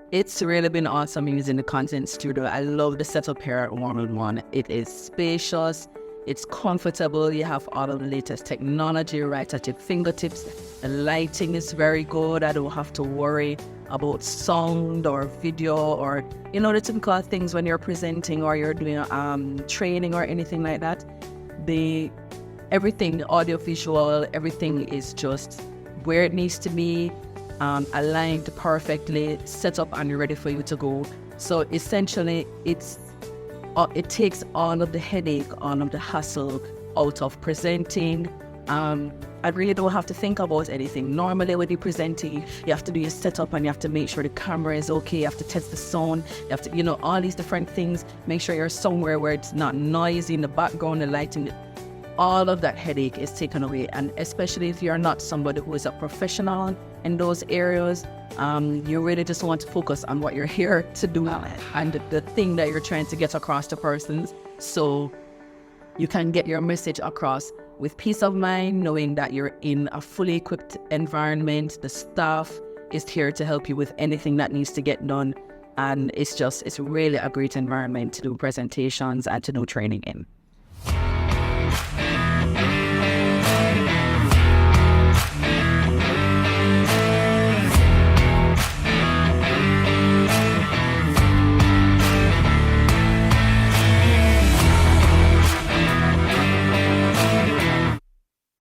It's really been awesome using the content studio. I love the setup here at 101. It is spacious, it's comfortable, you have all of the latest technology right at your fingertips. The lighting is very good. I don't have to worry about sound or video or, the typical things when you're presenting or you're doing training or anything like that. Everything, the audio, visual, everything is just where it needs to be. Aligned perfectly, set up and ready for you to go. So essentially, it takes all of the headache, all of the hassle out of presenting. I really don't have to think about anything. Normally when you're presenting, you have to do your setup and you have to make sure the camera is okay. You have to test the sound. You have to, all these different things. Make sure you're somewhere where it's not noisy in the background, the lighting. All of that headache is taken away, and especially if you're not somebody who is a professional in those areas, you really just want to focus on what you're here to do and the thing that you're trying to get across to persons, so you can get your message across with peace of mind, knowing that you're in a fully equipped environment. The staff is here to help you with anything that needs to get done, and it's really a great environment to do presentations and to do training in.